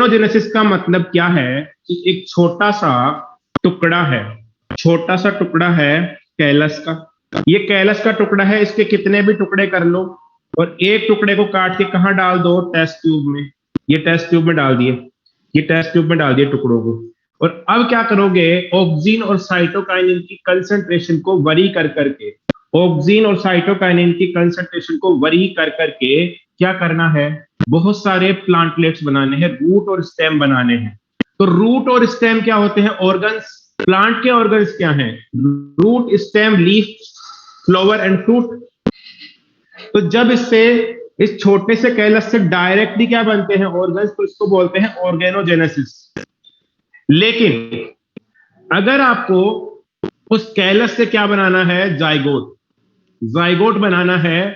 Organogenesis का मतलब क्या है कि एक छोटा सा टुकड़ा है, छोटा सा टुकड़ा है कैलस का। ये कैलस का टुकड़ा है, इसके कितने भी टुकड़े कर लो और एक टुकड़े को काट के कहां डाल दो, टेस्ट ट्यूब में। ये टेस्ट ट्यूब में डाल दिए, ये टेस्ट ट्यूब में डाल दिए टुकड़ों को। और अब क्या करोगे, ऑक्सीजन और साइटोकाइनिन की कंसंट्रेशन को वरी कर करके, ऑक्सीजन और साइटोकाइनिन की कंसंट्रेशन को वरी कर करके क्या करना है, बहुत सारे प्लांटलेट्स बनाने हैं, रूट और स्टेम बनाने हैं। तो रूट और स्टेम क्या होते हैं, ऑर्गन्स। प्लांट के ऑर्गन्स क्या हैं, root, stem, leaf, flower and fruit. तो जब इससे, इस छोटे से कैलस से डायरेक्टली क्या बनते हैं ऑर्गन्स, तो इसको बोलते हैं ऑर्गेनोजेनेसिस। लेकिन अगर आपको उस कैलस से क्या बनाना है, जाइगोट, जाइगोट बनाना है,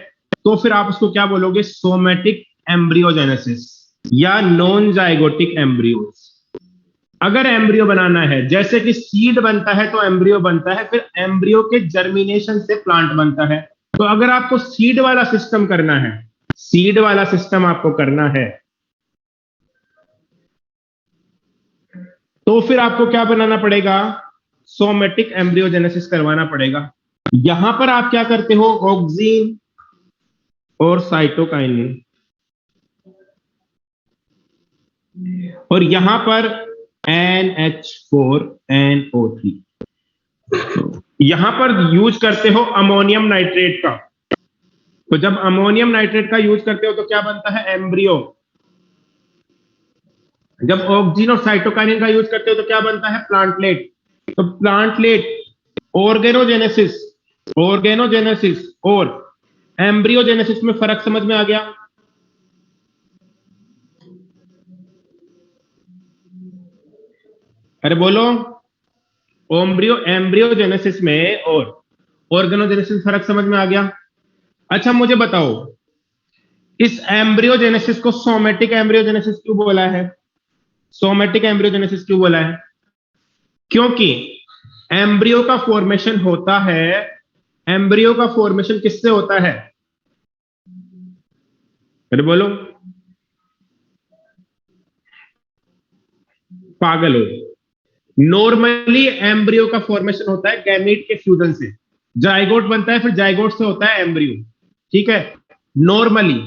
तो फिर आप उसको क्या बोलोगे, सोमेटिक एम्ब्रियोजेनेसिस या नॉन जाइगोटिक एम्ब्रियोज। अगर एम्ब्रियो बनाना है, जैसे कि सीड बनता है तो एम्ब्रियो बनता है, फिर एम्ब्रियो के जर्मिनेशन से प्लांट बनता है। तो अगर आपको सीड वाला सिस्टम करना है, सीड वाला सिस्टम आपको करना है, तो फिर आपको क्या बनाना पड़ेगा, सोमेटिक एम्ब्रियोजेनेसिस करवाना पड़ेगा। यहां पर आप क्या करते हो, ऑक्सीन और साइटोकाइनिन, और यहां पर NH4NO3, यहां पर यूज करते हो अमोनियम नाइट्रेट का। तो जब अमोनियम नाइट्रेट का यूज करते हो तो क्या बनता है, एम्ब्रियो। जब ऑक्सीजन और साइटोकाइनिन का यूज करते हो तो क्या बनता है, प्लांटलेट। तो प्लांटलेट, ऑर्गेनोजेनेसिस, ऑर्गेनोजेनेसिस और एम्ब्रियोजेनेसिस में फर्क समझ में आ गया। अरे बोलो, एम्ब्रियोजेनेसिस में और ऑर्गेनोजेनेसिस फर्क समझ में आ गया। अच्छा मुझे बताओ, इस एम्ब्रियोजेनेसिस को सोमेटिक एम्ब्रियोजेनेसिस क्यों बोला है, सोमेटिक एम्ब्रियोजेनेसिस क्यों बोला है, क्योंकि एम्ब्रियो का फॉर्मेशन होता है, एम्ब्रियो का फॉर्मेशन किससे होता है, अरे बोलो, पागल हो। नॉर्मली एम्ब्रियो का फॉर्मेशन होता है गैमीट के फ्यूजन से, जाइगोट बनता है, फिर जाइगोट से होता है एम्ब्रियो, ठीक है। नॉर्मली,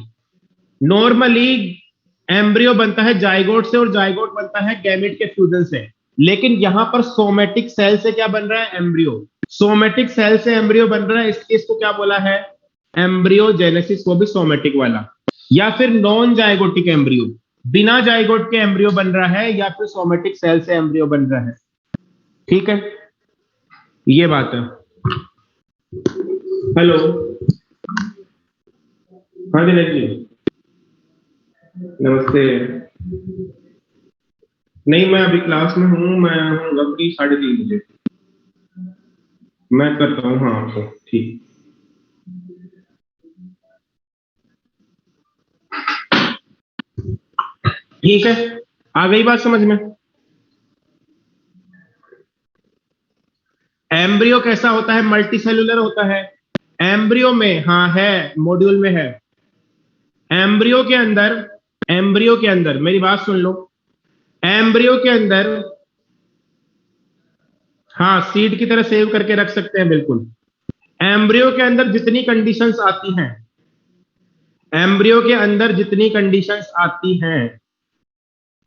नॉर्मली एम्ब्रियो बनता है जाइगोट से और जाइगोट बनता है गैमीट के फ्यूजन से। लेकिन यहां पर सोमेटिक सेल से क्या बन रहा है, एम्ब्रियो। सोमेटिक सेल से एम्ब्रियो बन रहा है, इसलिए इसको क्या बोला है, एम्ब्रियोजेनेसिस, वो भी सोमेटिक वाला। या फिर नॉन जाइगोटिक एम्ब्रियो, बिना जाइगोट के एम्ब्रियो बन रहा है, या फिर सोमेटिक सेल से एम्ब्रियो बन रहा है, ठीक है, ये बात है। हेलो, हाँ दिनेश जी, नमस्ते। नहीं, मैं अभी क्लास में हूँ, मैं हूँ अभी 3:30 बजे। मैं करता हूँ, हाँ आपको, ठीक। ठीक है, आ गई बात समझ में। एम्ब्रियो कैसा होता है, मल्टी सेलुलर होता है। एम्ब्रियो में, हाँ है, मॉड्यूल में है। एम्ब्रियो के अंदर, एम्ब्रियो के अंदर मेरी बात सुन लो, एम्ब्रियो के अंदर, हाँ सीड की तरह सेव करके रख सकते हैं, बिल्कुल। एम्ब्रियो के अंदर जितनी कंडीशंस आती हैं, एम्ब्रियो के अंदर जितनी कंडीशंस आती हैं,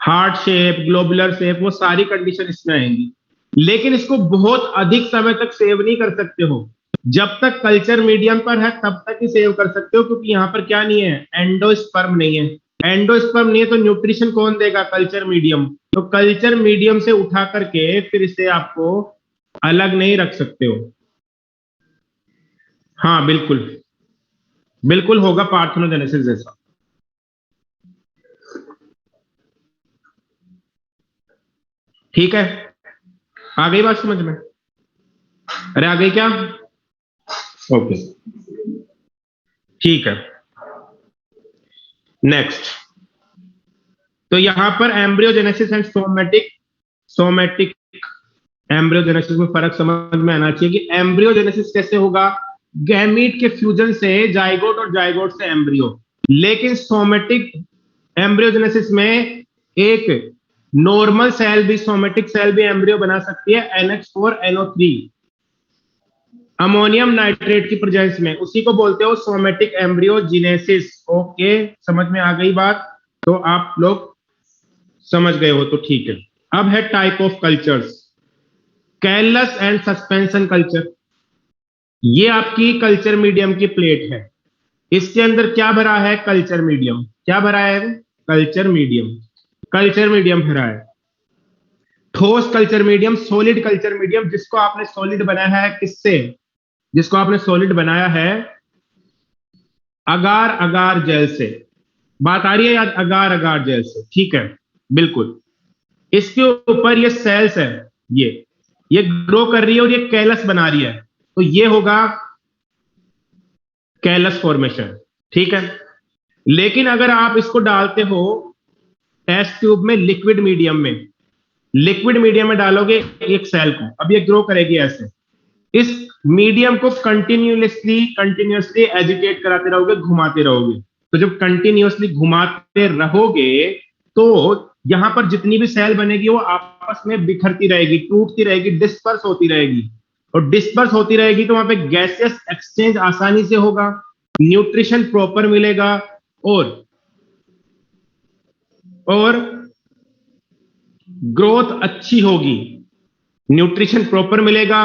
हार्ट शेप, ग्लोबुलर शेप, वो सारी कंडीशन इसमें आएंगी। लेकिन इसको बहुत अधिक समय तक सेव नहीं कर सकते हो। जब तक कल्चर मीडियम पर है तब तक ही सेव कर सकते हो, क्योंकि यहां पर क्या नहीं है, एंडोस्पर्म नहीं है। एंडोस्पर्म नहीं है तो न्यूट्रिशन कौन देगा, कल्चर मीडियम। तो कल्चर मीडियम से उठा करके फिर इसे आपको अलग नहीं रख सकते हो। हाँ बिल्कुल, बिल्कुल होगा पार्थेनोजेनेसिस जैसा। ठीक है, आ गई बात समझ में, अरे आ गई क्या, ओके, ठीक है। नेक्स्ट, तो यहां पर embryogenesis and somatic, somatic embryogenesis में फर्क समझ में आना चाहिए कि एम्ब्रियोजेनेसिस कैसे होगा, गैमीट के फ्यूजन से जाइगोट और जाइगोट से एम्ब्रियो। लेकिन सोमेटिक एम्ब्रियोजेनेसिस में एक नॉर्मल सेल भी, सोमेटिक सेल भी एम्ब्रियो बना सकती है NH4NO3 अमोनियम नाइट्रेट की प्रेजेंस में, उसी को बोलते हो सोमेटिक एम्ब्रियोजेनेसिस। ओके, समझ में आ गई बात? तो आप लोग समझ गए हो तो ठीक है। अब है type of cultures, callus and suspension culture. ये आपकी कल्चर मीडियम की प्लेट है, इसके अंदर क्या भरा है? Culture medium. क्या भरा है? Culture medium. कल्चर मीडियम भरा है, ठोस culture medium, solid culture medium. जिसको आपने सॉलिड बनाया है किससे? जिसको आपने सॉलिड बनाया है अगार अगार जेल से। बात आ रही है याद? अगार अगार जेल से, ठीक है, बिल्कुल। इसके ऊपर ये सेल्स है, ये ग्रो कर रही है और ये कैलस बना रही है, तो ये होगा कैलस फॉर्मेशन, ठीक है। लेकिन अगर आप इसको डालते हो टेस्ट ट्यूब में, लिक्विड मीडियम में, लिक्विड मीडियम में डालोगे एक सेल को, अब ये ग्रो करेगी ऐसे। इस मीडियम को कंटिन्यूअसली एजिटेट कराते रहोगे, घुमाते रहोगे। तो जब कंटिन्यूअसली घुमाते रहोगे तो यहां पर जितनी भी सेल बनेगी वो आपस में बिखरती रहेगी, टूटती रहेगी, डिस्पर्स होती रहेगी। और डिस्पर्स होती रहेगी तो वहां पे गैसेस एक्सचेंज आसानी से होगा, न्यूट्रिशन प्रॉपर मिलेगा, और ग्रोथ अच्छी होगी। न्यूट्रिशन प्रॉपर मिलेगा,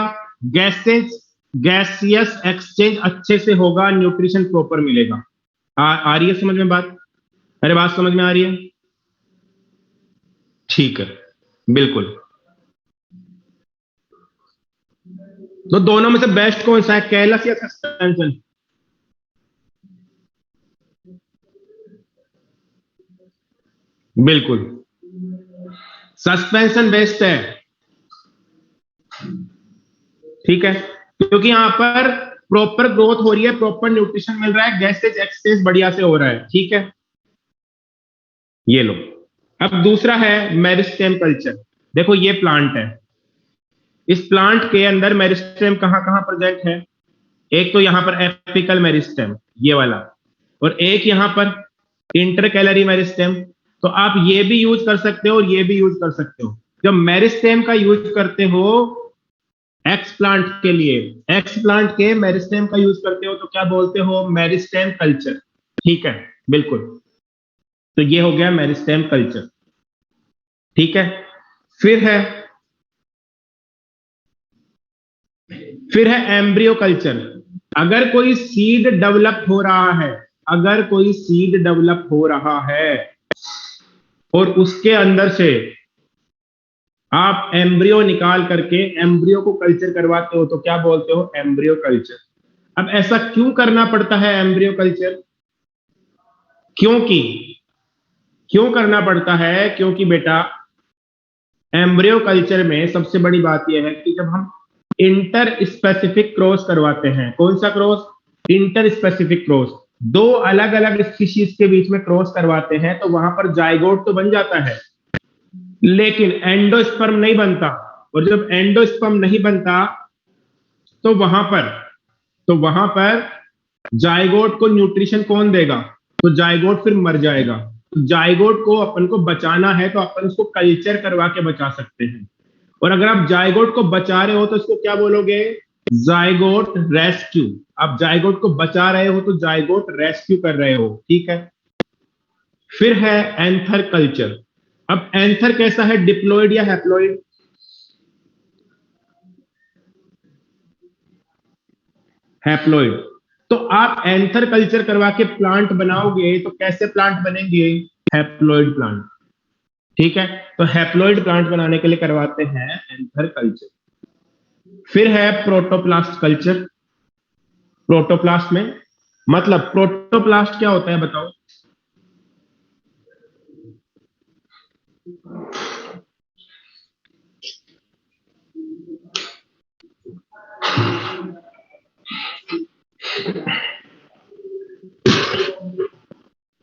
गैसियस एक्सचेंज अच्छे से होगा, न्यूट्रिशन प्रॉपर मिलेगा। आ रही है समझ में बात? अरे बात समझ में आ रही है? ठीक है, बिल्कुल। तो दोनों में से बेस्ट कौन सा है, कैलस या सस्पेंशन? बिल्कुल, सस्पेंशन बेस्ट है, ठीक है, क्योंकि यहां पर प्रॉपर ग्रोथ हो रही है, प्रॉपर न्यूट्रिशन मिल रहा है, गैसेज एक्सचेंज बढ़िया से हो रहा है, ठीक है। ये लो, अब दूसरा है मेरिस्टेम कल्चर। देखो ये प्लांट है, इस प्लांट के अंदर मेरिस्टेम कहां कहां प्रेजेंट है? एक तो यहां पर एपिकल मेरिस्टेम, ये वाला, और एक यहां पर इंटरकैलरी मेरिस्टेम। तो आप ये भी यूज कर सकते हो और ये भी यूज कर सकते हो। जब मेरिस्टेम का यूज करते हो एक्स प्लांट के लिए, एक्स प्लांट के मेरिस्टेम का यूज करते हो तो क्या बोलते हो? मेरिस्टेम कल्चर, ठीक है, बिल्कुल। तो ये हो गया मेरिस्टेम कल्चर, ठीक है। फिर है फिर है एम्ब्रियो कल्चर। अगर कोई सीड डेवलप हो रहा है, अगर कोई सीड डेवलप हो रहा है और उसके अंदर से आप एम्ब्रियो निकाल करके एम्ब्रियो को कल्चर करवाते हो तो क्या बोलते हो? Embryo culture. अब ऐसा क्यों करना पड़ता है एम्ब्रियो कल्चर? क्योंकि क्यों करना पड़ता है? क्योंकि बेटा एम्ब्रियो कल्चर में सबसे बड़ी बात यह है कि जब हम इंटर स्पेसिफिक क्रॉस करवाते हैं, कौन सा क्रॉस? इंटर स्पेसिफिक क्रॉस, दो अलग अलग स्पीशीज के बीच में क्रॉस करवाते हैं तो वहां पर जाइगोट तो बन जाता है, लेकिन एंडोस्पर्म नहीं बनता। और जब एंडोस्पर्म नहीं बनता तो वहां पर जाइगोट को न्यूट्रिशन कौन देगा? तो जाइगोट फिर मर जाएगा। तो जाइगोट को अपन को बचाना है तो अपन उसको कल्चर करवा के बचा सकते हैं। और अगर आप जाइगोट को बचा रहे हो तो इसको क्या बोलोगे? Zygote rescue. आप जाइगोट को बचा रहे हो तो जाइगोट रेस्क्यू कर रहे हो, ठीक है। फिर है एंथर कल्चर। अब एंथर कैसा है, डिप्लॉइड या हैप्लॉइड? हैप्लॉइड। तो आप एंथर कल्चर करवा के प्लांट बनाओगे तो कैसे प्लांट बनेंगे? हैप्लॉइड प्लांट, ठीक है। तो हैप्लॉइड प्लांट बनाने के लिए करवाते हैं एंथर कल्चर। फिर है प्रोटोप्लास्ट कल्चर। प्रोटोप्लास्ट में मतलब प्रोटोप्लास्ट क्या होता है बताओ?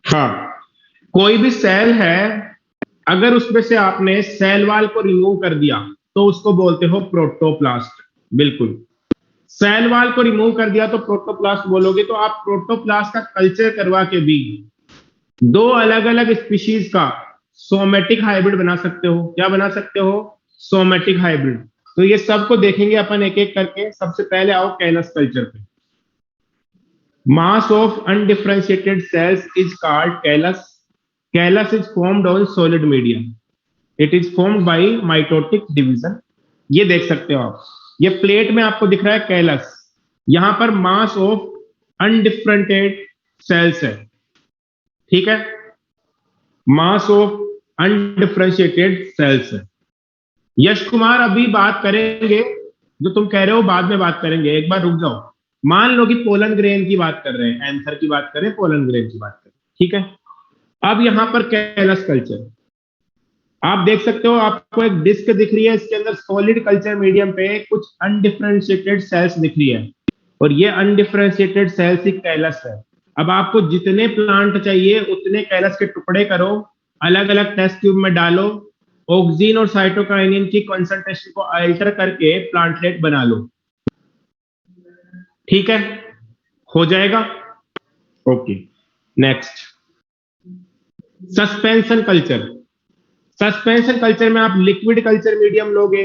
हाँ, कोई भी सेल है, अगर उसमें से आपने सेल वाल को रिमूव कर दिया तो उसको बोलते हो प्रोटोप्लास्ट, बिल्कुल। सेल वाल को रिमूव कर दिया तो प्रोटोप्लास्ट बोलोगे। तो आप प्रोटोप्लास्ट का कल्चर करवा के भी दो अलग अलग स्पीशीज का सोमेटिक हाइब्रिड बना सकते हो। क्या बना सकते हो? Somatic hybrid. तो ये सबको देखेंगे अपन एक एक करके। सबसे पहले आओ कैलस कल्चर पे। Mass of undifferentiated cells is called callus. Callus is formed on solid medium. It is formed by mitotic division. ये देख सकते हो आप, ये प्लेट में आपको दिख रहा है कैलस। यहां पर मास ऑफ अनडिफरेंटेड सेल्स है, ठीक है, मास ऑफ अनडिफरेंशिएटेड सेल्स है। यश कुमार अभी बात करेंगे, जो तुम कह रहे हो बाद में बात करेंगे, एक बार रुक जाओ। मान लो कि पोलन ग्रेन की बात कर रहे हैं, एंथर की बात करें, पोलन ग्रेन की बात करें, ठीक है। अब यहां पर कैलस कल्चर आप देख सकते हो, आपको एक डिस्क दिख रही है, इसके अंदर सॉलिड कल्चर मीडियम पे कुछ अनडिफरेंशिएटेड सेल्स दिख रही है, और ये अनडिफरेंशिएटेड सेल्स ही कैलस है। अब आपको जितने प्लांट चाहिए उतने कैलस के टुकड़े करो, अलग अलग टेस्ट ट्यूब में डालो, ऑक्सीन और साइटोकाइनिन की कंसंट्रेशन को अल्टर करके प्लांटलेट बना लो, ठीक है, हो जाएगा। Okay, next suspension culture. Suspension culture में आप लिक्विड कल्चर मीडियम लोगे,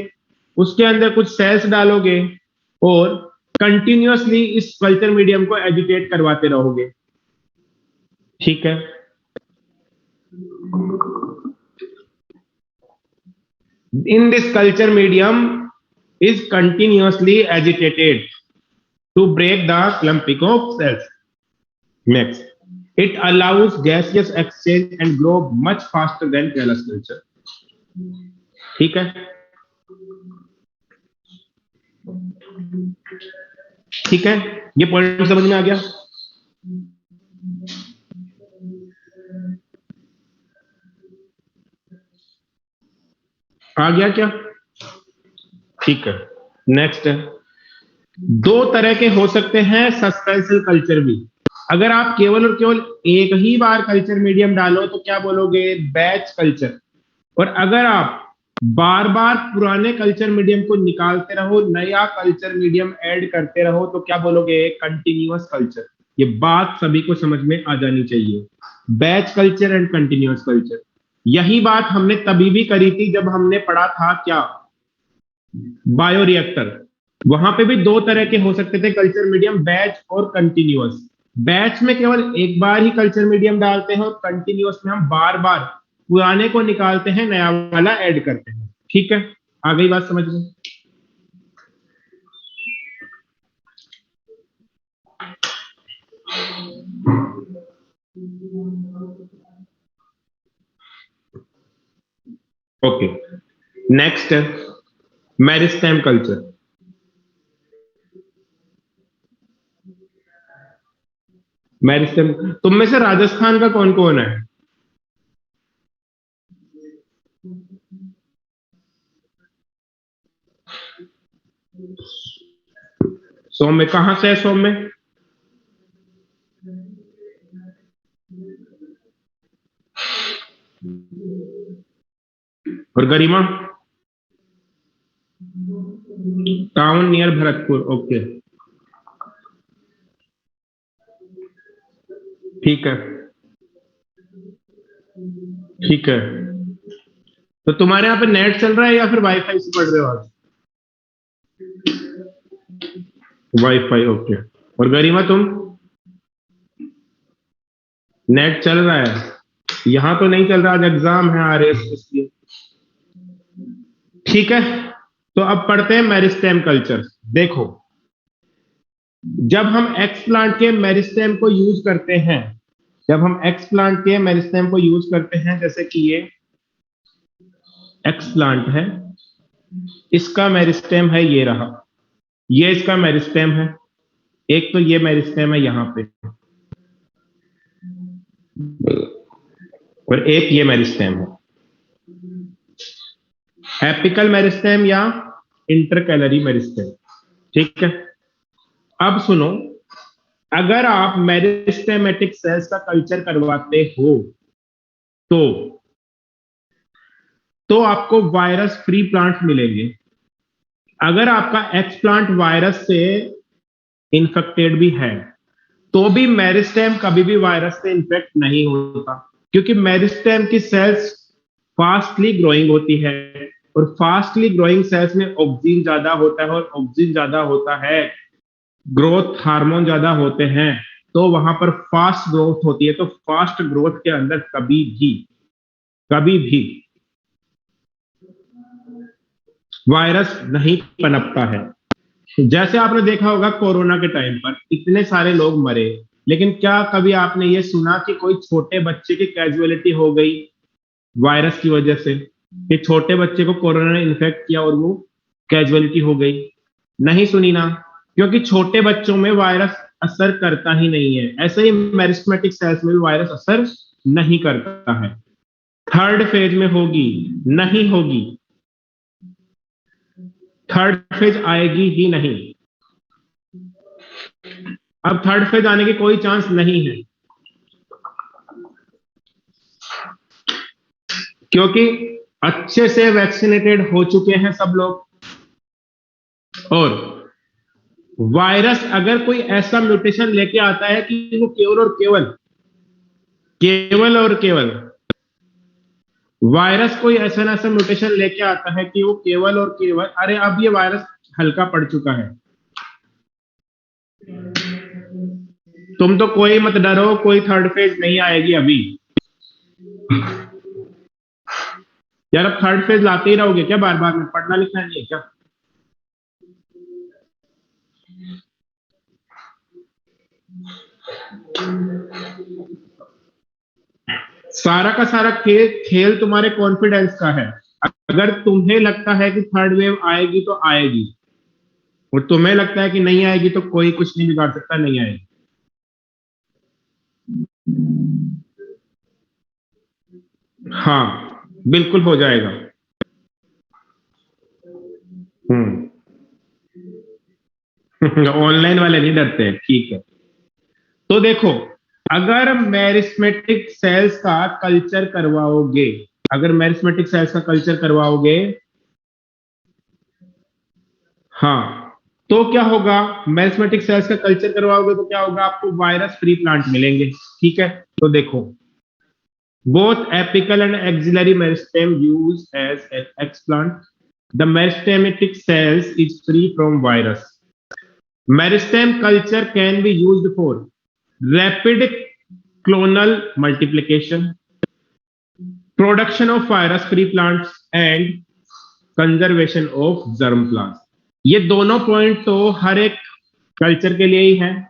उसके अंदर कुछ सेल्स डालोगे और कंटिन्यूअसली इस कल्चर मीडियम को एजिटेट करवाते रहोगे, ठीक है। In this culture medium is continuously agitated to break the clumping of cells. Next, it allows gaseous exchange and grow much faster than callus culture. ठीक है, ठीक है, ये पॉइंट समझ में आ गया। आ गया क्या? ठीक है, नेक्स्ट है, दो तरह के हो सकते हैं सस्पेंशन कल्चर भी। अगर आप केवल और केवल एक ही बार कल्चर मीडियम डालो तो क्या बोलोगे? Batch culture. और अगर आप बार बार पुराने कल्चर मीडियम को निकालते रहो, नया कल्चर मीडियम ऐड करते रहो, तो क्या बोलोगे? Continuous culture. ये बात सभी को समझ में आ जानी चाहिए, batch culture and continuous culture. यही बात हमने तभी भी करी थी जब हमने पढ़ा था क्या, बायोरिएक्टर। वहां पे भी दो तरह के हो सकते थे कल्चर मीडियम, बैच और कंटिन्यूअस। बैच में केवल एक बार ही कल्चर मीडियम डालते हैं, और कंटिन्यूअस में हम बार बार पुराने को निकालते हैं, नया वाला ऐड करते हैं, ठीक है। आ गई बात समझ में? ओके, नेक्स्ट है मेरिस्टेम कल्चर। मेरिस्टेम, तुम में से राजस्थान का कौन कौन है? सौम्य कहां से है? सौम्य और Garima? Town near Bharatpur. Okay, ठीक है, ठीक है। तो तुम्हारे यहाँ पे नेट चल रहा है या फिर वाईफाई से पढ़ रहे हो आज? Wifi, okay. और गरिमा तुम? नेट चल रहा है? यहां तो नहीं चल रहा, आज एग्जाम है आरएस, इसलिए। ठीक है, तो अब पढ़ते हैं मेरिस्टेम कल्चर। देखो, जब हम एक्स प्लांट के मेरिस्टेम को यूज करते हैं, जब हम एक्स प्लांट के मेरिस्टेम को यूज करते हैं, जैसे कि ये एक्स प्लांट है, इसका मेरिस्टेम है ये रहा, ये इसका मेरिस्टेम है, एक तो ये मेरिस्टेम है यहां पे, और एक ये मेरिस्टेम है, एपिकल मेरिस्टेम या इंटरकैलरी मेरिस्टेम, ठीक है। अब सुनो, अगर आप मेरिस्टेमेटिक सेल्स का कल्चर करवाते हो तो आपको वायरस फ्री प्लांट मिलेंगे। अगर आपका एक्स प्लांट वायरस से इन्फेक्टेड भी है तो भी मेरिस्टेम कभी भी वायरस से इन्फेक्ट नहीं होता, क्योंकि मेरिस्टेम की सेल्स फास्टली ग्रोइंग होती है, और फास्टली ग्रोइंग सेल्स में ऑक्सीजन ज्यादा होता है, और ऑक्सीजन ज्यादा होता है, ग्रोथ हार्मोन ज्यादा होते हैं, तो वहां पर फास्ट ग्रोथ होती है। तो फास्ट ग्रोथ के अंदर कभी भी वायरस नहीं पनपता है। जैसे आपने देखा होगा कोरोना के टाइम पर इतने सारे लोग मरे, लेकिन क्या कभी आपने ये सुना कि कोई छोटे बच्चे की कैजुअलिटी हो गई वायरस की वजह से, कि छोटे बच्चे को कोरोना ने इन्फेक्ट किया और वो कैजुअलिटी हो गई? नहीं सुनी ना, क्योंकि छोटे बच्चों में वायरस असर करता ही नहीं है। ऐसे ही मेरिस्टेमेटिक सेल्स में भी वायरस असर नहीं करता है। थर्ड फेज में होगी, नहीं होगी, थर्ड फेज आएगी ही नहीं। अब थर्ड फेज आने की कोई चांस नहीं है, क्योंकि अच्छे से वैक्सीनेटेड हो चुके हैं सब लोग। और वायरस अगर कोई ऐसा म्यूटेशन लेके आता है कि वो केवल वायरस कोई ऐसा ना ऐसा म्यूटेशन लेके आता है कि वो केवल और केवल, अरे अब ये वायरस हल्का पड़ चुका है, तुम तो कोई मत डरो, कोई थर्ड फेज नहीं आएगी अभी। यार अब थर्ड फेज लाते ही रहोगे क्या बार बार? में पढ़ना लिखना नहीं है क्या? सारा का सारा खेल खेल तुम्हारे कॉन्फिडेंस का है। अगर तुम्हें लगता है कि थर्ड वेव आएगी तो आएगी, और तुम्हें लगता है कि नहीं आएगी तो कोई कुछ नहीं बिगाड़ सकता, नहीं आएगी। हाँ, बिल्कुल हो जाएगा। ऑनलाइन वाले नहीं डरते हैं, ठीक है। तो देखो, अगर मेरिस्मेटिक सेल्स का कल्चर करवाओगे, अगर मेरिस्मेटिक सेल्स का कल्चर करवाओगे, हाँ, तो क्या होगा? मेरिस्मेटिक सेल्स का कल्चर करवाओगे तो क्या होगा? आपको वायरस फ्री प्लांट मिलेंगे। ठीक है, तो देखो, both apical and axillary meristem used as an explant. The meristematic cells is free from virus. Meristem culture can be used for rapid clonal multiplication, production of virus-free plants, and conservation of germ plants. ये दोनों point तो हर एक culture के लिए ही है,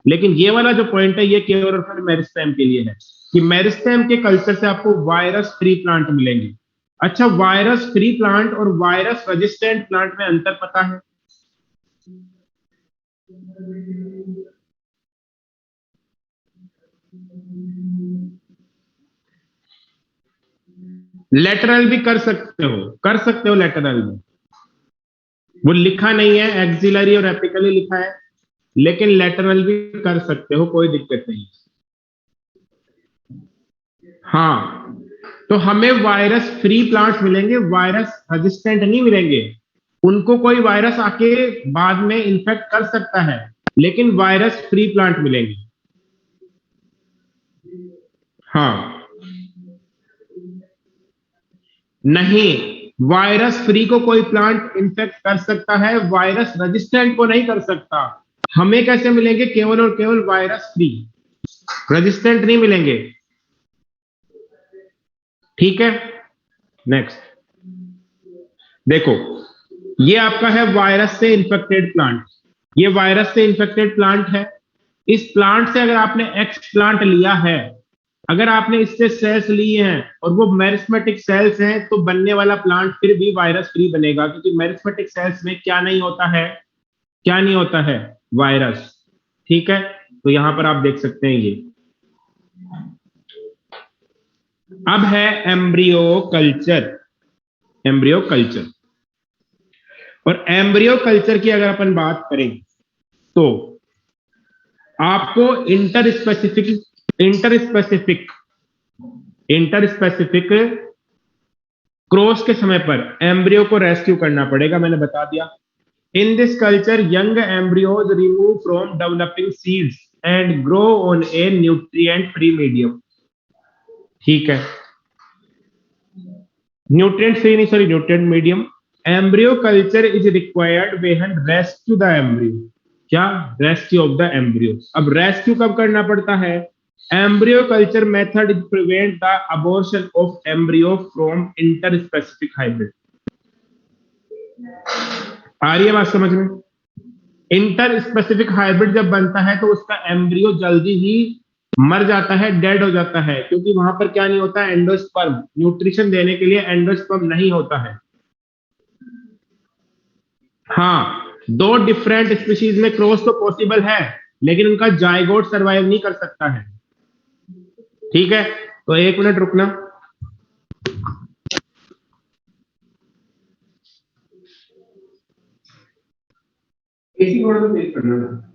लेकिन ये वाला जो पॉइंट है ये केवल और केवल मेरिस्टेम के लिए है, कि मेरिस्टेम के कल्चर से आपको वायरस फ्री प्लांट मिलेंगे। अच्छा, वायरस फ्री प्लांट और वायरस रेजिस्टेंट प्लांट में अंतर पता है? लेटरल भी कर सकते हो लेटरल में, वो लिखा नहीं है, एक्सिलरी और एपिकली लिखा है, लेकिन लेटरल भी कर सकते हो, कोई दिक्कत नहीं। हाँ, तो हमें वायरस फ्री प्लांट्स मिलेंगे, वायरस रेजिस्टेंट नहीं मिलेंगे। उनको कोई वायरस आके बाद में इन्फेक्ट कर सकता है, लेकिन वायरस फ्री प्लांट मिलेंगे। हाँ, नहीं, वायरस फ्री को कोई प्लांट इन्फेक्ट कर सकता है, वायरस रेजिस्टेंट को नहीं कर सकता। हमें कैसे मिलेंगे? केवल और केवल वायरस फ्री, रेजिस्टेंट नहीं मिलेंगे। ठीक है, नेक्स्ट देखो, ये आपका है वायरस से इन्फेक्टेड प्लांट। ये वायरस से इन्फेक्टेड प्लांट है। इस प्लांट से अगर आपने एक्स प्लांट लिया है, अगर आपने इससे सेल्स लिए हैं और वो मेरिस्मेटिक सेल्स हैं, तो बनने वाला प्लांट फिर भी वायरस फ्री बनेगा, क्योंकि मेरिस्मेटिक सेल्स में क्या नहीं होता है? क्या नहीं होता है? वायरस। ठीक है, तो यहां पर आप देख सकते हैं ये। अब है एम्ब्रियो कल्चर। एम्ब्रियो कल्चर, और एम्ब्रियो कल्चर की अगर अपन बात करें तो आपको इंटर स्पेसिफिक क्रॉस के समय पर एम्ब्रियो को रेस्क्यू करना पड़ेगा, मैंने बता दिया। In this culture young embryos remove from developing seeds and grow on a nutrient free medium. ठीक है, न्यूट्रिएंट फ्री नहीं, sorry, nutrient medium. Embryo culture is required when rescue the embryo. क्या? Rescue of the embryo. अब rescue कब करना पड़ता है? Embryo culture method prevent the abortion of embryo from interspecific hybrid. आ रही है बात समझ में? इंटर स्पेसिफिक हाइब्रिड जब बनता है तो उसका एम्ब्रियो जल्दी ही मर जाता है, डेड हो जाता है, क्योंकि वहां पर क्या नहीं होता है? एंडोस्पर्म। न्यूट्रिशन देने के लिए एंडोस्पर्म नहीं होता है। हाँ, दो डिफरेंट स्पीशीज में क्रॉस तो पॉसिबल है, लेकिन उनका जायगोट सरवाइव नहीं कर सकता है। ठीक है, तो एक मिनट रुकना। एसी थोड़ा सा तेज करना।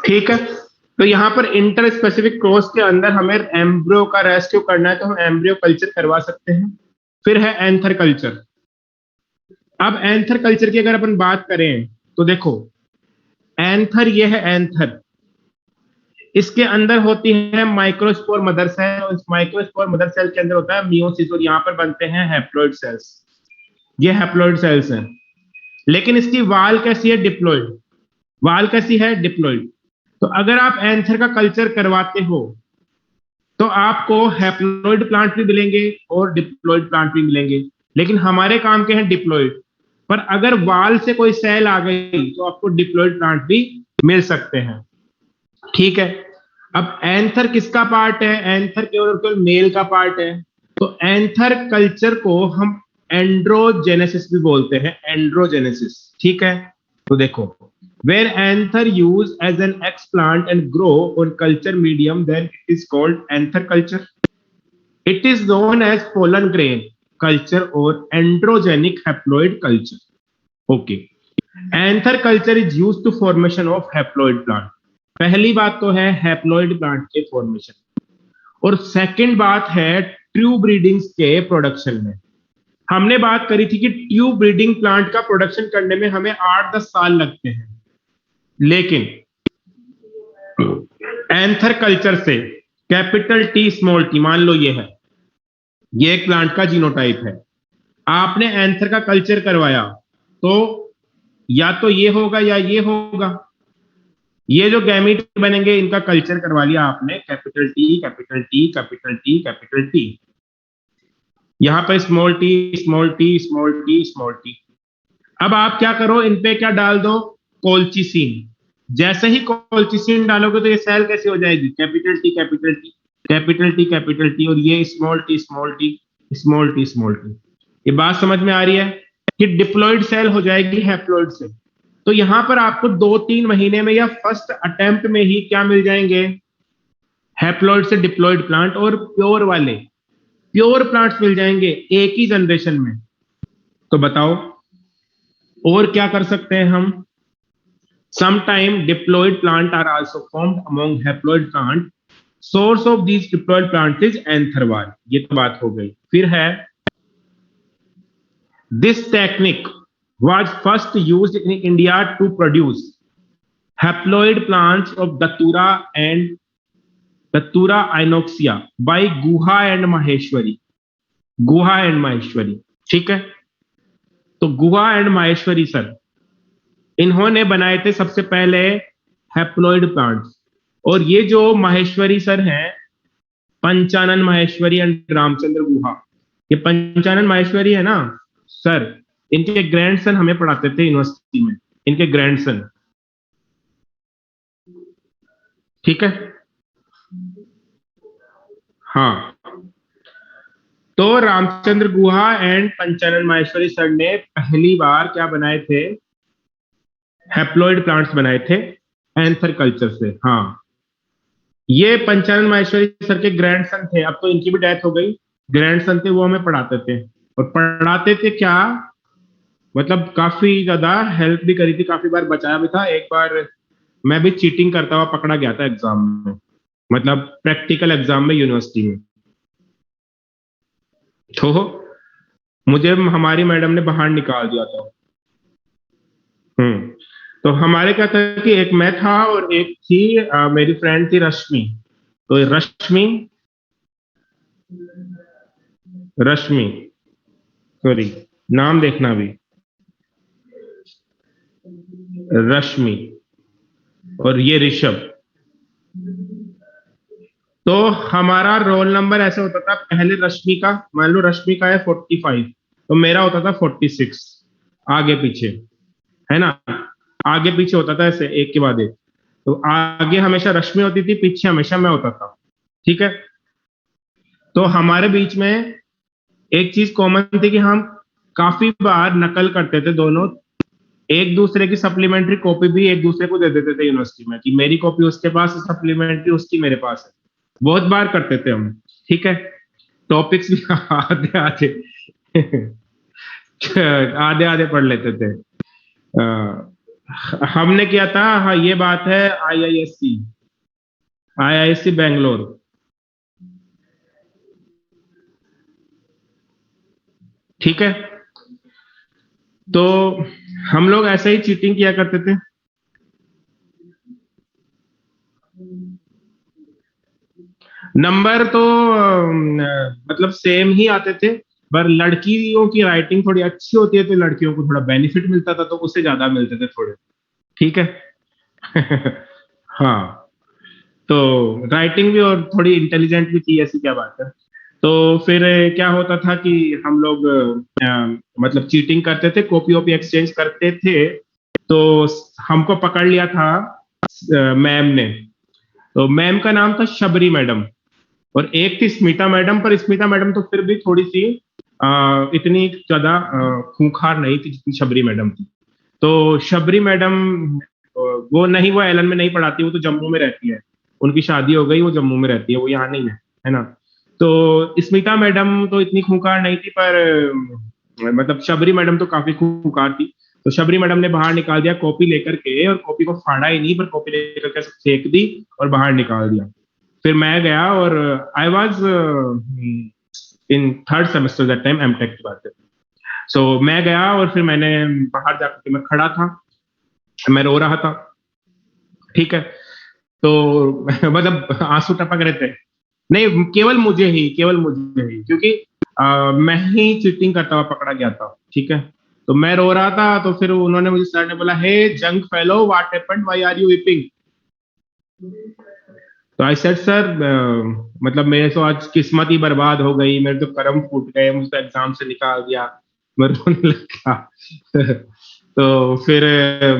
ठीक है, तो यहाँ पर इंटर स्पेसिफिक क्रॉस के अंदर हमें एम्ब्रियो का रेस्क्यू करना है, तो हम एम्ब्रियो कल्चर करवा सकते हैं। फिर है एंथर कल्चर। अब एंथर कल्चर की अगर अपन बात करें तो देखो, एंथर, ये है एंथर। इसके अंदर होती है माइक्रोस्पोर मदर सेल, और इस माइक्रोस्पोर मदर सेल के अंदर होता है मियोसिस, और यहाँ पर बनते हैं हैप्लॉइड सेल्स। ये हैप्लॉइड सेल्स हैं। लेकिन इसकी वाल कैसी है? डिप्लॉइड। वाल कैसी है? डिप्लॉइड। तो अगर आप एंथर का कल्चर करवाते हो तो आपको हैप्लॉइड प्लांट भी मिलेंगे और डिप्लॉइड प्लांट भी मिलेंगे, लेकिन हमारे काम के हैं डिप्लॉइड। पर अगर वाल से कोई सेल आ गई तो आपको डिप्लॉइड प्लांट भी मिल सकते हैं। ठीक है, अब एंथर किसका पार्ट है? एंथर केवल मेल का पार्ट है। तो एंथर कल्चर को हम एंड्रोजेनेसिस भी बोलते हैं, एंड्रोजेनेसिस। ठीक है, तो देखो, where anther used as an explant and grow on culture medium, then it is called anther culture. It is known as pollen grain culture or androgenic haploid culture. Okay, anther culture is used to formation of haploid plant. पहली बात तो है haploid plant के formation, और second बात है true breedings के production में। हमने बात करी थी कि ट्यूब ब्रीडिंग प्लांट का प्रोडक्शन करने में हमें 8-10 साल लगते हैं, लेकिन एंथर कल्चर से कैपिटल टी स्मॉल टी, मान लो ये है, ये एक प्लांट का जीनोटाइप है, आपने एंथर का कल्चर करवाया तो या तो ये होगा या ये होगा। ये जो गैमीट बनेंगे इनका कल्चर करवा लिया आपने, capital T capital T capital T capital T, यहां पर small T small T small T small T. अब आप क्या करो, इन पे क्या डाल दो? कोल्चिसिन। जैसे ही कोल्चिसिन डालोगे तो ये सेल कैसी हो जाएगी? Capital T capital T capital T capital T, और ये small T small T small T small T. ये बात समझ में आ रही है कि डिप्लॉइड सेल हो जाएगी हैप्लॉइड से। तो यहां पर आपको 2-3 महीने में या फर्स्ट अटेम्प्ट में ही क्या मिल जाएंगे? हैप्लॉइड से डिप्लॉइड प्लांट, और प्योर वाले प्योर प्लांट्स मिल जाएंगे एक ही जनरेशन में। तो बताओ और क्या कर सकते हैं हम? Sometime diploid plant are also formed among haploid plant. Source of these diploid plants is antherval. ये तो बात हो गई। फिर है this technique was first used in India to produce haploid plants of Datura and Datura inoxia by Guha and Maheshwari. Guha and Maheshwari. ठीक है, तो गुहा एंड माहेश्वरी सर, इन्होंने बनाए थे सबसे पहले हैप्लॉइड प्लांट्स। और ये जो माहेश्वरी सर हैं, पंचानन माहेश्वरी एंड रामचंद्र गुहा, ये पंचानन माहेश्वरी है ना सर, इनके ग्रैंडसन हमें पढ़ाते थे यूनिवर्सिटी में, इनके ग्रैंडसन। ठीक है, हाँ, तो रामचंद्र गुहा एंड पंचानन माहेश्वरी सर ने पहली बार क्या बनाए थे? हैप्लॉइड प्लांट्स बनाए थे एंथर कल्चर से। हाँ, ये पंचानन माहेश्वरी सर के ग्रैंडसन थे, अब तो इनकी भी डेथ हो गई। ग्रैंडसन थे, वो हमें पढ़ाते थे, और पढ़ाते थे क्या? मतलब काफी ज्यादा हेल्प भी करी थी, काफी बार बचाया भी था। एक बार मैं भी चीटिंग करता हुआ पकड़ा गया था एग्जाम में, मतलब प्रैक्टिकल एग्जाम में यूनिवर्सिटी में। तो मुझे हमारी मैडम ने बाहर निकाल दिया था। हम्म। तो हमारे क्या था कि एक मैं था और एक थी मेरी फ्रेंड थी रश्मि। तो रश्मि, रश्मि, सॉरी, नाम देखना भी, रश्मि, और ये ऋषभ। तो हमारा रोल नंबर ऐसे होता था, पहले रश्मि का, मान लो रश्मि का है 45, तो मेरा होता था 46, आगे पीछे, है ना, आगे पीछे होता था ऐसे एक के बाद एक। तो आगे हमेशा रश्मि होती थी, पीछे हमेशा मैं होता था। ठीक है। तो हमारे बीच में एक चीज कॉमन थी कि हम काफी बार नकल करते थे दोनों, एक दूसरे की सप्लीमेंट्री कॉपी भी एक दूसरे को दे देते थे यूनिवर्सिटी में, कि मेरी कॉपी उसके पास है, सप्लीमेंट्री उसकी मेरे पास है। बहुत बार करते थे हम। ठीक है। टॉपिक्स भी आधे आधे आधे आधे पढ़ लेते थे। हमने किया था, हाँ ये बात है, आईआईएससी, आईआईएससी बेंगलोर। ठीक है। तो हम लोग ऐसे ही चीटिंग किया करते थे। नंबर तो मतलब सेम ही आते थे, पर लड़कियों की राइटिंग थोड़ी अच्छी होती है, तो लड़कियों को थोड़ा बेनिफिट मिलता था, तो उससे ज्यादा मिलते थे थोड़े। ठीक है। हाँ। तो राइटिंग भी और थोड़ी इंटेलिजेंट भी थी, ऐसी क्या बात है। तो फिर क्या होता था कि हम लोग मतलब चीटिंग करते थे, कॉपी वॉपी एक्सचेंज करते थे। तो हमको पकड़ लिया था मैम ने। तो मैम का नाम था शबरी मैडम, और एक थी स्मिता मैडम, पर स्मिता मैडम तो फिर भी थोड़ी सी इतनी ज्यादा खूंखार नहीं थी जितनी शबरी मैडम थी। तो शबरी मैडम, वो नहीं, वो एलन में नहीं पढ़ाती, वो तो जम्मू में रहती है। उनकी शादी हो गई, वो जम्मू में रहती है, वो यहाँ नहीं है ना। तो स्मिता मैडम तो इतनी खूंखार नहीं थी, पर मतलब शबरी मैडम तो काफी खूंखार थी। तो शबरी मैडम ने बाहर निकाल दिया कॉपी लेकर के, और कॉपी को फाड़ा ही नहीं, पर कॉपी लेकर के फेंक दी और बाहर निकाल दिया। फिर मैं गया, और I was in third semester that time, MTech की बात है। सो मैं गया, और फिर मैंने बाहर जाकर के मैं खड़ा था, मैं रो रहा था। ठीक है। तो मतलब आंसू टपक रहे थे। नहीं, केवल मुझे ही, क्योंकि मैं ही चीटिंग करता हुआ पकड़ा गया था। ठीक है। तो मैं रो रहा था, तो फिर उन्होंने, मुझे सर ने बोला, hey junk fellow, what happened, why are you weeping. तो आई सेड, सर मतलब मेरे तो आज किस्मत ही बर्बाद हो गई, मेरे तो करम फूट गए, मुझे तो एग्जाम से निकाल दिया। मैं रोने लगा। तो फिर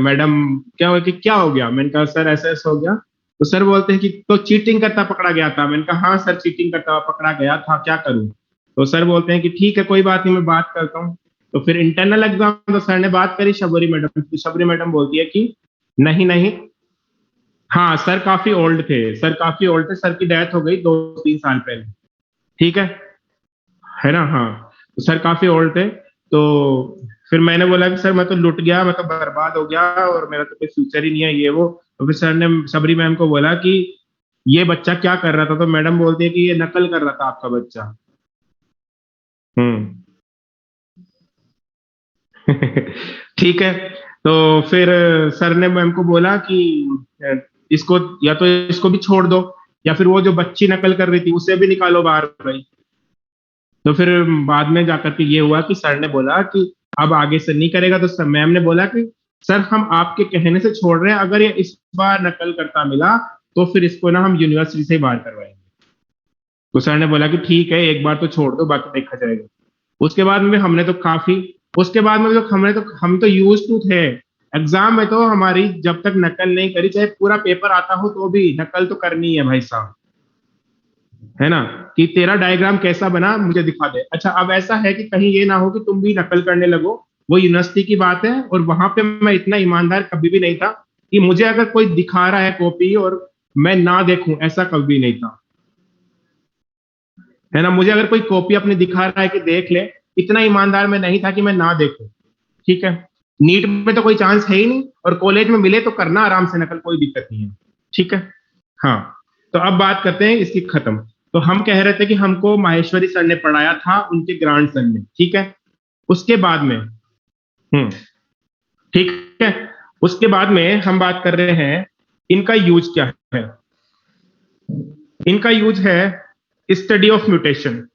मैडम, क्या हुआ, कि क्या हो गया, मैंने कहा सर ऐसा ऐसा हो गया। तो सर बोलते हैं कि तो चीटिंग करता पकड़ा गया था। मैंने कहा हाँ सर, चीटिंग करता हुआ पकड़ा गया था, क्या करूं। तो सर बोलते हैं कि ठीक है, कोई बात नहीं, मैं बात करता हूँ। तो फिर इंटरनल एग्जाम, तो सर ने बात करी शबरी मैडम, तो शबरी मैडम बोलती है कि नहीं नहीं, हाँ सर काफी ओल्ड थे, सर काफी ओल्ड थे, सर की डेथ हो गई 2-3 साल पहले। ठीक है ना, हाँ। तो सर काफी ओल्ड थे। तो फिर मैंने बोला कि सर मैं तो लुट गया, मैं तो बर्बाद हो गया, और मेरा तो कोई फ्यूचर ही नहीं है, ये वो। तो फिर सर ने सबरी मैम को बोला कि ये बच्चा क्या कर रहा था। तो मैडम बोलती है कि ये नकल कर रहा था आपका बच्चा। हम्म। ठीक है। तो फिर सर ने मैम को बोला कि अ, इसको, या तो इसको भी छोड़ दो, या फिर वो जो बच्ची नकल कर रही थी उसे भी निकालो बाहर भाई। तो फिर बाद में जाकर के ये हुआ कि सर ने बोला कि अब आगे से नहीं करेगा। तो मैम ने बोला कि सर हम आपके कहने से छोड़ रहे हैं, अगर ये इस बार नकल करता मिला, तो फिर इसको ना हम यूनिवर्सिटी से ही बाहर करवाएंगे। तो सर ने बोला कि ठीक है, एक बार तो छोड़ दो, बाकी देखा जाएगा। उसके बाद में हमने तो काफी, उसके बाद में तो हम तो यूज टू थे। एग्जाम में तो हमारी जब तक नकल नहीं करी, चाहे पूरा पेपर आता हो, तो भी नकल तो करनी है भाई साहब, है ना, कि तेरा डायग्राम कैसा बना मुझे दिखा दे। अच्छा, अब ऐसा है कि कहीं ये ना हो कि तुम भी नकल करने लगो, वो यूनिवर्सिटी की बात है, और वहां पे मैं इतना ईमानदार कभी भी नहीं था कि मुझे अगर कोई दिखा रहा है कॉपी और मैं ना देखूं, ऐसा कभी नहीं था, है ना। मुझे अगर कोई कॉपी अपनी दिखा रहा है कि देख ले, इतना ईमानदार मैं नहीं था कि मैं ना देखूं। ठीक है, नीट में तो कोई चांस है ही नहीं, और कॉलेज में मिले तो करना आराम से नकल, कोई दिक्कत नहीं है। ठीक है, हाँ। तो अब बात करते हैं इसकी खत्म। तो हम कह रहे थे कि हमको माहेश्वरी सर ने पढ़ाया था उनके ग्रांड सन में, ठीक है। उसके बाद में ठीक है, उसके बाद में हम बात कर रहे हैं इनका यूज क्या है। इनका यूज है स्टडी ऑफ म्यूटेशन।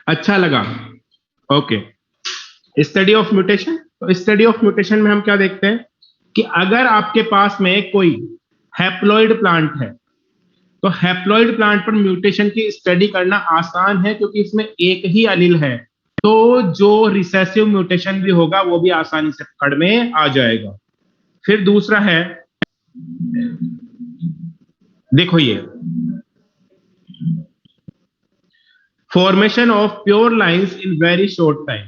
अच्छा लगा, ओके। स्टडी ऑफ म्यूटेशन, तो स्टडी ऑफ म्यूटेशन में हम क्या देखते हैं कि अगर आपके पास में कोई हैप्लॉइड प्लांट है, तो हैप्लॉइड प्लांट पर म्यूटेशन की स्टडी करना आसान है क्योंकि इसमें एक ही अलील है, तो जो रिसेसिव म्यूटेशन भी होगा वो भी आसानी से पकड़ में आ जाएगा। फिर दूसरा है, देखो ये formation of pure lines in very short time.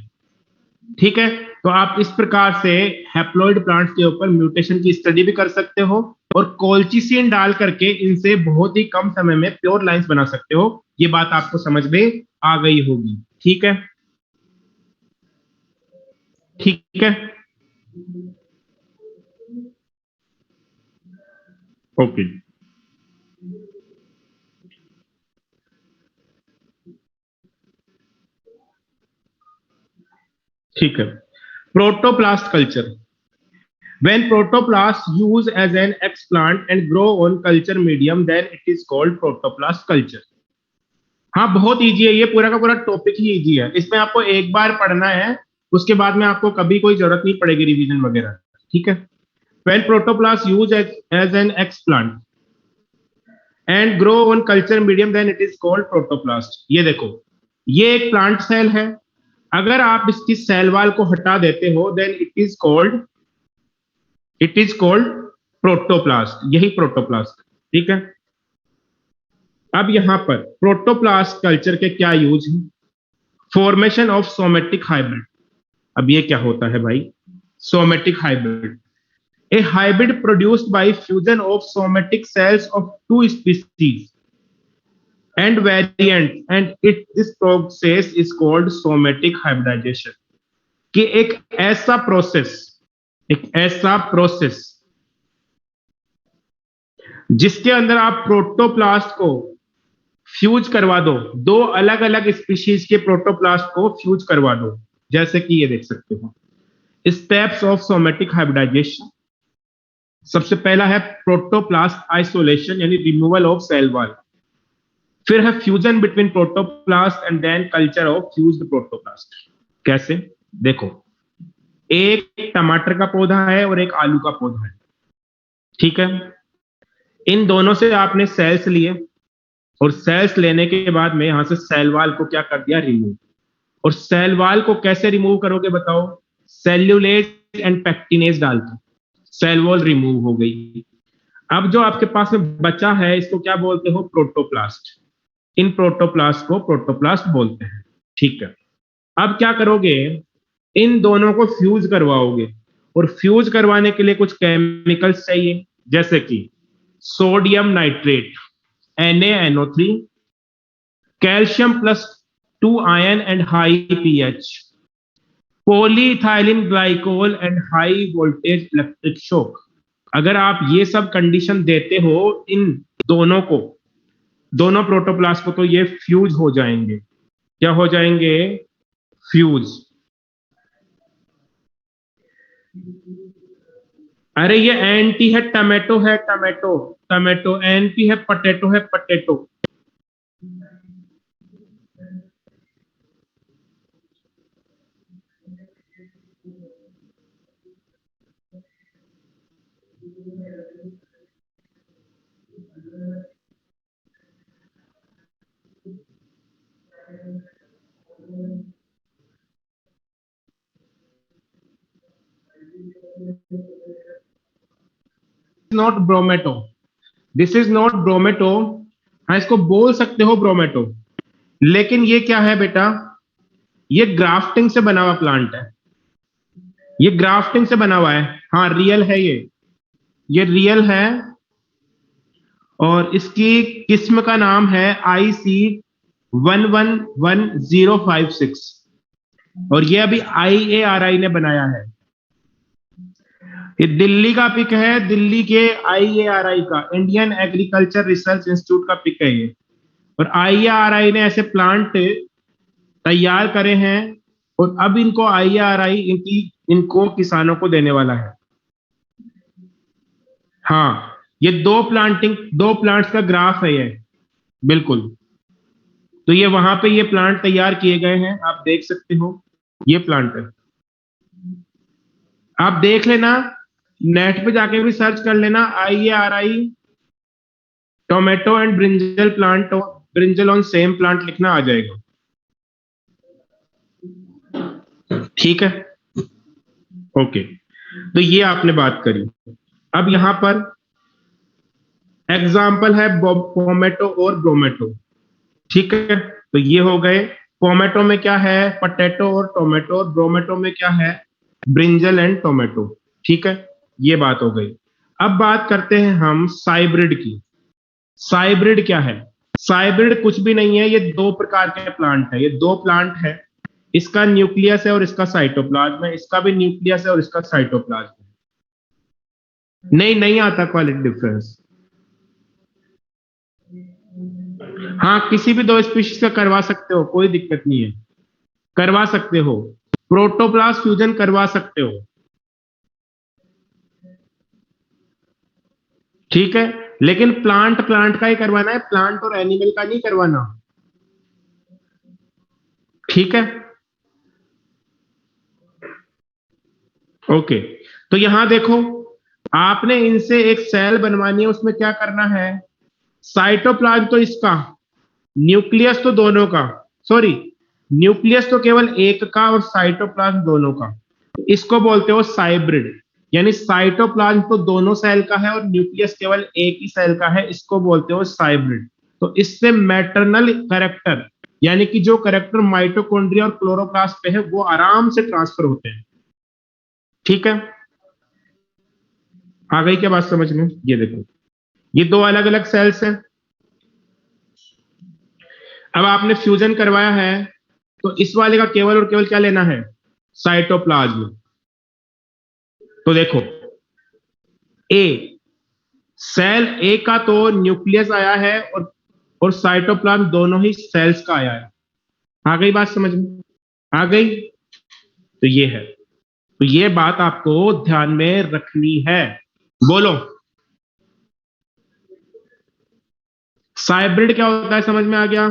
ठीक है, तो आप इस प्रकार से हैप्लॉइड प्लांट्स के ऊपर म्यूटेशन की स्टडी भी कर सकते हो और कोल्चिसिन डाल करके इनसे बहुत ही कम समय में प्योर लाइंस बना सकते हो। ये बात आपको समझ में आ गई होगी। ठीक है, ठीक है, ओके, ठीक है। Protoplast culture, when protoplasts use as an explant and grow on culture medium, then it is called protoplast culture। हाँ, बहुत इजी है, ये पूरा का पूरा टॉपिक ही इजी है, इसमें आपको एक बार पढ़ना है, उसके बाद में आपको कभी कोई जरूरत नहीं पड़ेगी रिवीजन वगैरह। ठीक है, when protoplasts use as an explant and grow on culture medium, then it is called protoplast। ये देखो, ये एक प्लांट सेल है, अगर आप इसकी सेल वाल को हटा देते हो then it is called protoplast, यही प्रोटोप्लास्ट। ठीक है, अब यहां पर प्रोटोप्लास्ट कल्चर के क्या यूज है, फॉर्मेशन ऑफ सोमेटिक हाइब्रिड। अब ये क्या होता है भाई, somatic hybrid, a hybrid produced by fusion of somatic cells of two species and variant and it this process is called somatic hybridization. कि एक ऐसा प्रोसेस जिसके अंदर आप प्रोटोप्लास्ट को फ्यूज करवा दो, दो अलग अलग स्पीशीज के प्रोटोप्लास्ट को फ्यूज करवा दो, जैसे कि ये देख सकते हो स्टेप्स ऑफ सोमेटिक हाइब्रिडाइजेशन। सबसे पहला है प्रोटोप्लास्ट आइसोलेशन यानी रिमूवल ऑफ सेल वॉल, फिर है fusion between protoplast and then culture of fused protoplast. कैसे, देखो, एक टमाटर का पौधा है और एक आलू का पौधा है। ठीक है, इन दोनों से आपने सेल्स लिए और सेल्स लेने के बाद में यहां से सेल वाल को क्या कर दिया, रिमूव। और सेल वाल को कैसे रिमूव करोगे बताओ, सेल्यूलेज एंड पेक्टिनेज डाल के सेल वॉल रिमूव हो गई। अब जो आपके पास में बचा है इसको क्या बोलते हो, प्रोटोप्लास्ट। इन प्रोटोप्लास्ट को प्रोटोप्लास्ट बोलते हैं। ठीक है, अब क्या करोगे, इन दोनों को फ्यूज करवाओगे और फ्यूज करवाने के लिए कुछ केमिकल्स चाहिए, जैसे कि sodium nitrate NaNO3, calcium +2 ion and high pH, polyethylene glycol and high voltage electric shock. अगर आप ये सब कंडीशन देते हो इन दोनों को, दोनों प्रोटोप्लास्ट को, तो ये फ्यूज हो जाएंगे। क्या हो जाएंगे, फ्यूज। अरे ये एंटी है टमेटो है, टमेटो टमेटो, एनपी है potato. Not bromato, this is not bromato. हाँ, इसको बोल सकते हो ब्रोमेटो, लेकिन ये क्या है बेटा, ये ग्राफ्टिंग से बना हुआ प्लांट है, ये ग्राफ्टिंग से बना हुआ है। हाँ, रियल है ये रियल है, और इसकी किस्म का नाम है IC 111056 और ये अभी IARI ने बनाया है। ये दिल्ली का पिक है, दिल्ली के IARI का, इंडियन एग्रीकल्चर रिसर्च इंस्टीट्यूट का पिक है ये। और IARI ने ऐसे प्लांट तैयार करे हैं और अब इनको IARI इनको किसानों को देने वाला है। हाँ, ये दो प्लांट्स का ग्राफ है ये, बिल्कुल। तो ये वहां पे ये प्लांट तैयार किए गए हैं, आप देख सकते हो, ये प्लांट है। आप देख लेना, नेट पे जाके भी सर्च कर लेना, IARI tomato and brinjal plant, brinjal on same plant लिखना, आ जाएगा। ठीक है, ओके। तो ये आपने बात करी। अब यहां पर एग्जाम्पल है पोमेटो और ब्रोमेटो। ठीक है, तो ये हो गए। पोमेटो में क्या है, पटेटो और टोमेटो, और ब्रोमेटो में क्या है, ब्रिंजल एंड टोमेटो। ठीक है, ये बात हो गई। अब बात करते हैं हम साइब्रिड की। साइब्रिड क्या है? साइब्रिड कुछ भी नहीं है, ये दो प्रकार के प्लांट है। ये दो प्लांट है, इसका न्यूक्लियस है और इसका साइटोप्लाज्म है, इसका भी न्यूक्लियस है और इसका साइटोप्लाज्म है। नहीं आता क्वालिटी डिफरेंस। हाँ, किसी भी दो स्पीशीज का करवा सकते हो, कोई दिक्कत नहीं है, करवा सकते हो। प्रोटोप्लास्ट फ्यूजन करवा सकते हो, ठीक है, लेकिन प्लांट प्लांट का ही करवाना है, प्लांट और एनिमल का नहीं करवाना। ठीक है, ओके। तो यहां देखो, आपने इनसे एक सेल बनवानी है, उसमें क्या करना है, साइटोप्लाज्म तो इसका, न्यूक्लियस तो दोनों का, सॉरी, न्यूक्लियस तो केवल एक का और साइटोप्लाज्म दोनों का, इसको बोलते हो साइब्रिड। यानी साइटोप्लाज्म तो दोनों सेल का है और न्यूक्लियस केवल एक ही सेल का है, इसको बोलते हो साइब्रिड। तो इससे मैटरनल कैरेक्टर, यानी कि जो कैरेक्टर माइटोकॉन्ड्रिया और क्लोरोप्लास्ट पे है, वो आराम से ट्रांसफर होते हैं। ठीक है, आ गई क्या बात समझ में? ये देखो, ये दो अलग अलग सेल्स हैं। अब आपने फ्यूजन करवाया है, तो इस वाले का केवल और केवल क्या लेना है, साइटोप्लाज्म। तो देखो, ए, सेल ए का तो न्यूक्लियस आया है और साइटोप्लाज्म दोनों ही सेल्स का आया है। आ गई बात समझ में? आ गई? तो ये है, तो ये बात आपको ध्यान में रखनी है। बोलो, साइब्रिड क्या होता है, समझ में आ गया?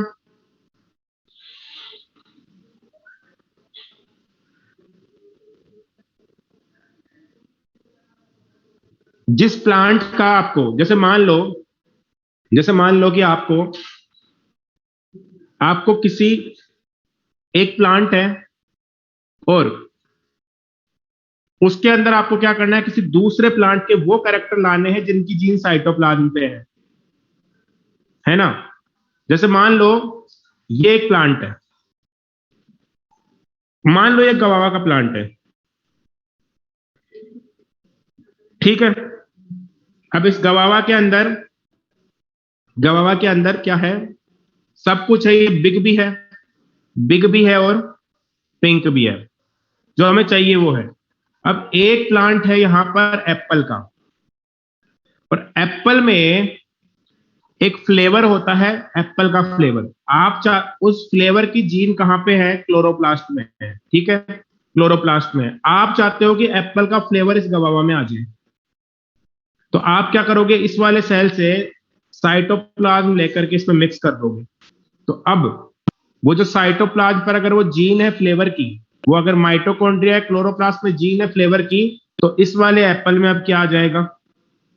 जिस प्लांट का आपको, जैसे मान लो कि आपको आपको किसी एक प्लांट है और उसके अंदर आपको क्या करना है, किसी दूसरे प्लांट के वो कैरेक्टर लाने हैं जिनकी जीन साइटोप्लाज्म पे है ना? जैसे मान लो ये एक प्लांट है, मान लो ये गवावा का प्लांट है, ठीक है। अब इस गवावा के अंदर क्या है, सब कुछ है, ये बिग भी है और पिंक भी है, जो हमें चाहिए वो है। अब एक प्लांट है यहां पर एप्पल का, और एप्पल में एक फ्लेवर होता है, एप्पल का फ्लेवर। उस फ्लेवर की जीन कहां पे है, क्लोरोप्लास्ट में है, ठीक है, क्लोरोप्लास्ट में है। आप चाहते हो कि एप्पल का फ्लेवर इस गवावा में आ जाए, तो आप क्या करोगे, इस वाले सेल से साइटोप्लाज्म लेकर के इसमें मिक्स कर दोगे। तो अब वो जो साइटोप्लाज्म पर अगर वो जीन है फ्लेवर की, वो अगर माइटोकॉन्ड्रिया क्लोरोप्लास्ट में जीन है फ्लेवर की, तो इस वाले एप्पल में अब क्या आ जाएगा,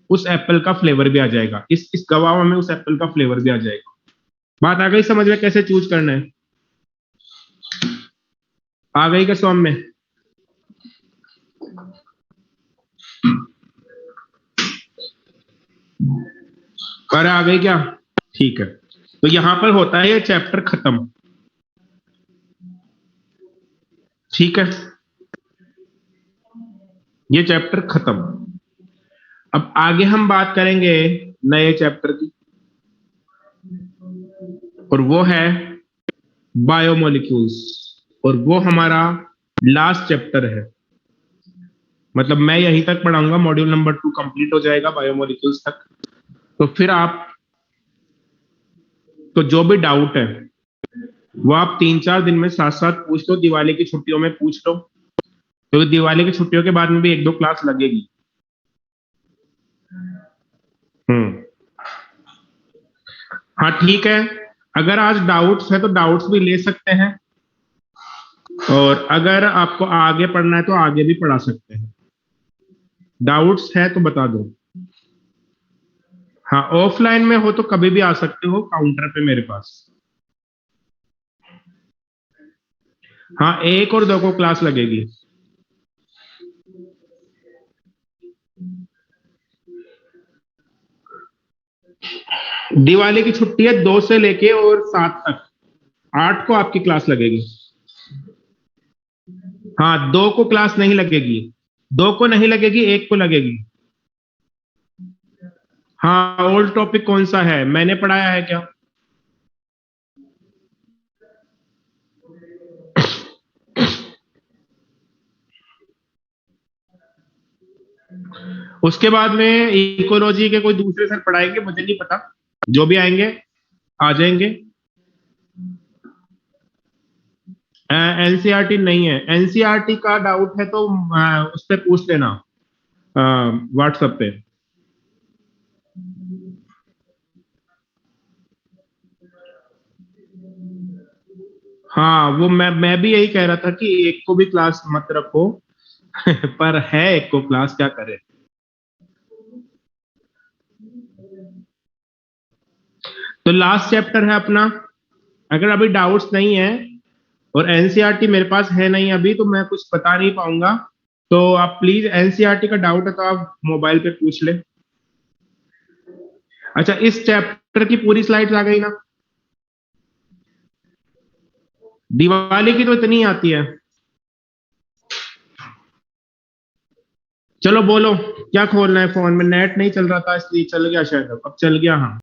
उस एप्पल का फ्लेवर भी आ जाएगा, इस गवावा में उस एप्पल का फ्लेवर भी आ जाएगा। बात आ गई समझ में, कैसे चूज करना है? आ गई क्या सौम में? अरे आ गई क्या? ठीक है, तो यहां पर होता है ये चैप्टर खत्म। ठीक है, ये चैप्टर खत्म। अब आगे हम बात करेंगे नए चैप्टर की, और वो है बायोमोलिक्यूल्स, और वो हमारा लास्ट चैप्टर है। मतलब मैं यहीं तक पढ़ाऊंगा, मॉड्यूल नंबर 2 कंप्लीट हो जाएगा बायोमोलिक्यूल्स तक। तो फिर आप तो जो भी डाउट है वो आप 3-4 दिन में साथ साथ पूछ लो, दिवाली की छुट्टियों में पूछ लो, क्योंकि दिवाली की छुट्टियों के बाद में भी 1-2 क्लास लगेगी। हम्म। हाँ ठीक है, अगर आज डाउट्स है तो डाउट्स भी ले सकते हैं, और अगर आपको आगे पढ़ना है तो आगे भी पढ़ा सकते हैं। डाउट्स है तो बता दो। हाँ, ऑफलाइन में हो तो कभी भी आ सकते हो काउंटर पे मेरे पास। हाँ, 1 और 2 को क्लास लगेगी। दिवाली की छुट्टी है 2 से लेके और 7 तक, 8 को आपकी क्लास लगेगी। हाँ, 2 को क्लास नहीं लगेगी, 2 को नहीं लगेगी, 1 को लगेगी। हाँ, ओल्ड टॉपिक कौन सा है, मैंने पढ़ाया है क्या? उसके बाद में इकोलॉजी के कोई दूसरे सर पढ़ाएंगे, मुझे नहीं पता, जो भी आएंगे आ जाएंगे। एनसीईआरटी नहीं है, एनसीईआरटी का डाउट है तो उस पर पूछ लेना व्हाट्सएप पे। हाँ, वो मैं भी यही कह रहा था कि 1 को भी क्लास मत रखो। पर है 1 को क्लास, क्या करे। तो लास्ट चैप्टर है अपना। अगर अभी डाउट्स नहीं है और एनसीईआरटी मेरे पास है नहीं अभी, तो मैं कुछ बता नहीं पाऊंगा। तो आप प्लीज, एनसीईआरटी का डाउट है तो आप मोबाइल पे पूछ ले। अच्छा, इस चैप्टर की पूरी स्लाइड्स आ गई ना? दिवाली की तो इतनी आती है। चलो बोलो, क्या खोलना है फोन में? नेट नहीं चल रहा था इसलिए चल गया शायद, अब चल गया। हाँ।